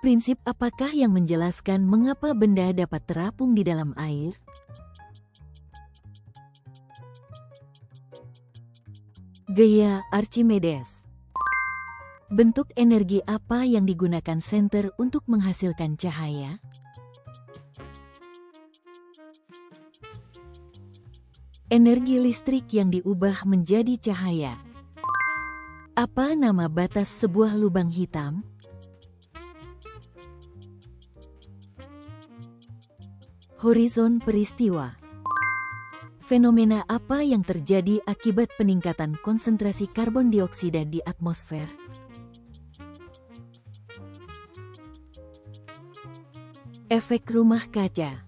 Prinsip apakah yang menjelaskan mengapa benda dapat terapung di dalam air? Gaya Archimedes. Bentuk energi apa yang digunakan senter untuk menghasilkan cahaya? Energi listrik yang diubah menjadi cahaya. Apa nama batas sebuah lubang hitam? Horizon peristiwa. Fenomena apa yang terjadi akibat peningkatan konsentrasi karbon dioksida di atmosfer? Efek rumah kaca.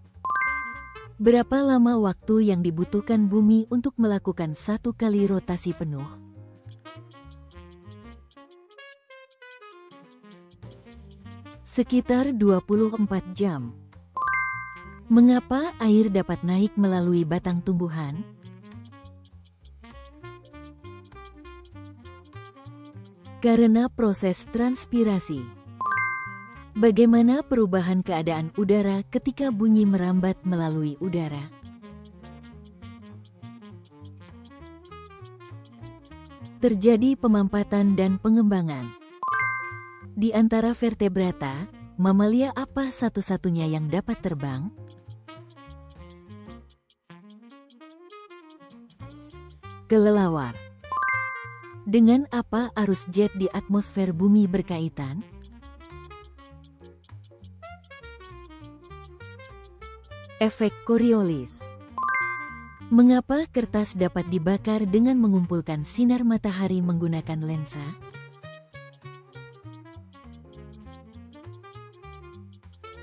Berapa lama waktu yang dibutuhkan bumi untuk melakukan satu kali rotasi penuh? Sekitar 24 jam. Mengapa air dapat naik melalui batang tumbuhan? Karena proses transpirasi. Bagaimana perubahan keadaan udara ketika bunyi merambat melalui udara? Terjadi pemampatan dan pengembangan. Di antara vertebrata, mamalia apa satu-satunya yang dapat terbang? Kelelawar. Dengan apa arus jet di atmosfer bumi berkaitan? Efek Coriolis. Mengapa kertas dapat dibakar dengan mengumpulkan sinar matahari menggunakan lensa?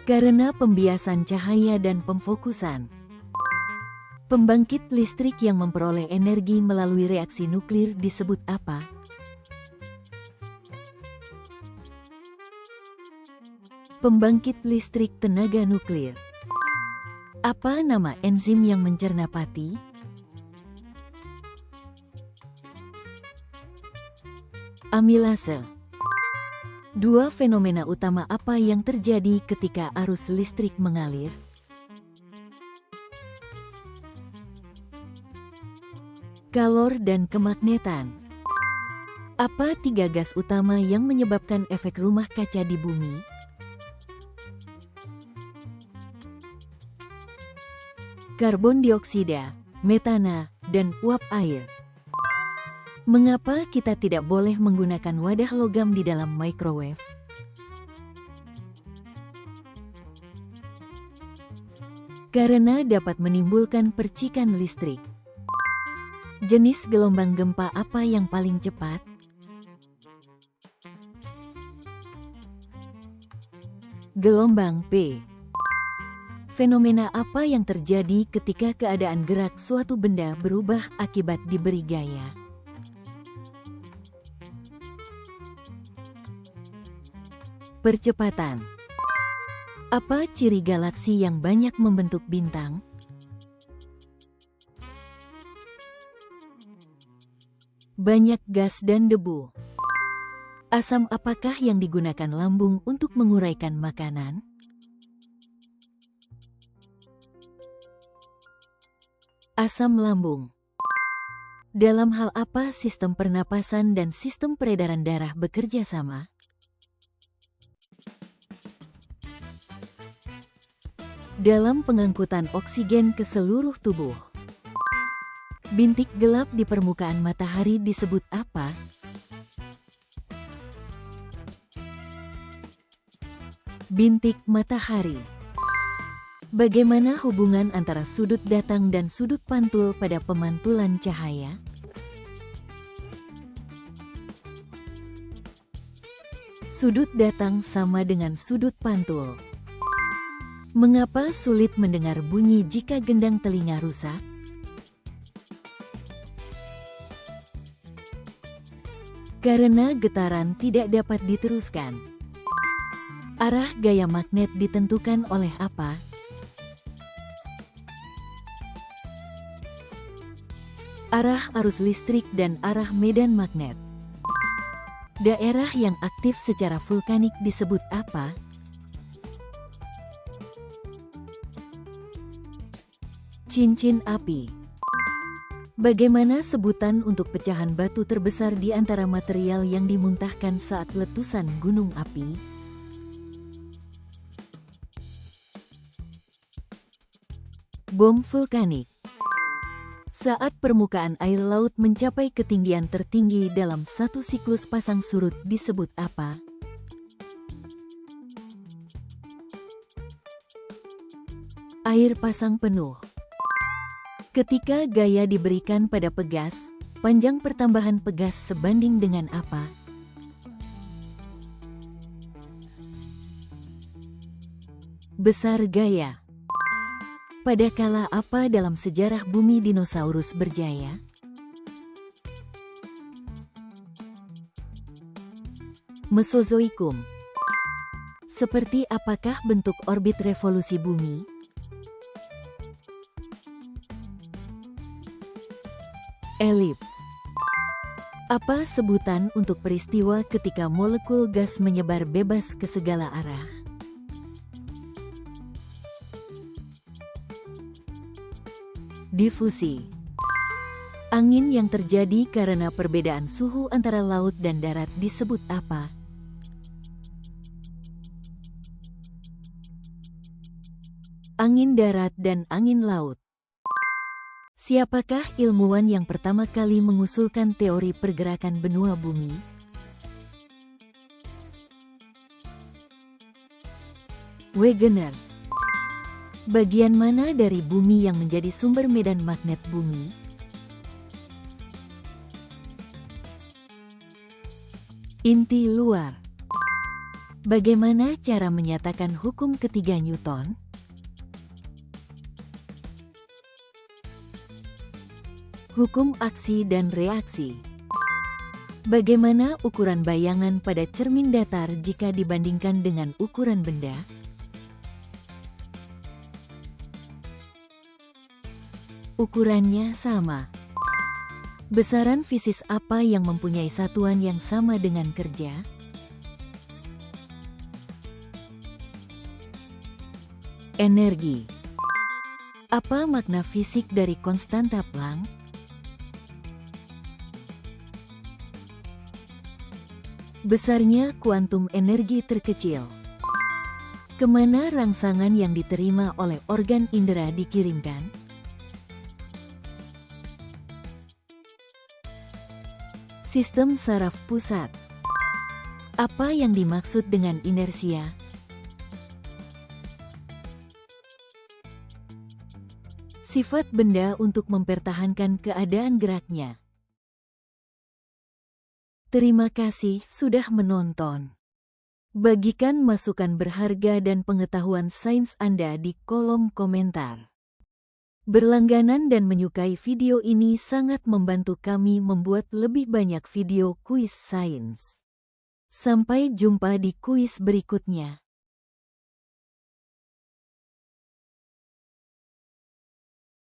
Karena pembiasan cahaya dan pemfokusan. Pembangkit listrik yang memperoleh energi melalui reaksi nuklir disebut apa? Pembangkit listrik tenaga nuklir. Apa nama enzim yang mencerna pati? Amilase. Dua fenomena utama apa yang terjadi ketika arus listrik mengalir? Kalor dan kemagnetan. Apa tiga gas utama yang menyebabkan efek rumah kaca di bumi? Karbon dioksida, metana, dan uap air. Mengapa kita tidak boleh menggunakan wadah logam di dalam microwave? Karena dapat menimbulkan percikan listrik. Jenis gelombang gempa apa yang paling cepat? Gelombang P. Fenomena apa yang terjadi ketika keadaan gerak suatu benda berubah akibat diberi gaya? Percepatan. Apa ciri galaksi yang banyak membentuk bintang? Banyak gas dan debu. Asam apakah yang digunakan lambung untuk menguraikan makanan? Asam lambung. Dalam hal apa sistem pernapasan dan sistem peredaran darah bekerja sama? Dalam pengangkutan oksigen ke seluruh tubuh. Bintik gelap di permukaan matahari disebut apa? Bintik matahari. Bagaimana hubungan antara sudut datang dan sudut pantul pada pemantulan cahaya? Sudut datang sama dengan sudut pantul. Mengapa sulit mendengar bunyi jika gendang telinga rusak? Karena getaran tidak dapat diteruskan. Arah gaya magnet ditentukan oleh apa? Arah arus listrik dan arah medan magnet. Daerah yang aktif secara vulkanik disebut apa? Cincin api. Bagaimana sebutan untuk pecahan batu terbesar di antara material yang dimuntahkan saat letusan gunung api? Bom vulkanik. Saat permukaan air laut mencapai ketinggian tertinggi dalam satu siklus pasang surut disebut apa? Air pasang penuh. Ketika gaya diberikan pada pegas, panjang pertambahan pegas sebanding dengan apa? Besar gaya. Pada kala apa dalam sejarah bumi dinosaurus berjaya? Mesozoikum. Seperti apakah bentuk orbit revolusi bumi? Elips. Apa sebutan untuk peristiwa ketika molekul gas menyebar bebas ke segala arah? Difusi. Angin yang terjadi karena perbedaan suhu antara laut dan darat disebut apa? Angin darat dan angin laut. Siapakah ilmuwan yang pertama kali mengusulkan teori pergerakan benua bumi? Wegener. Bagian mana dari bumi yang menjadi sumber medan magnet bumi? Inti luar. Bagaimana cara menyatakan hukum ketiga Newton? Hukum aksi dan reaksi. Bagaimana ukuran bayangan pada cermin datar jika dibandingkan dengan ukuran benda? Ukurannya sama. Besaran fisis apa yang mempunyai satuan yang sama dengan kerja? Energi. Apa makna fisik dari konstanta Planck? Besarnya kuantum energi terkecil. Kemana rangsangan yang diterima oleh organ indera dikirimkan? Sistem saraf pusat. Apa yang dimaksud dengan inersia? Sifat benda untuk mempertahankan keadaan geraknya. Terima kasih sudah menonton. Bagikan masukan berharga dan pengetahuan sains Anda di kolom komentar. Berlangganan dan menyukai video ini sangat membantu kami membuat lebih banyak video kuis sains. Sampai jumpa di kuis berikutnya.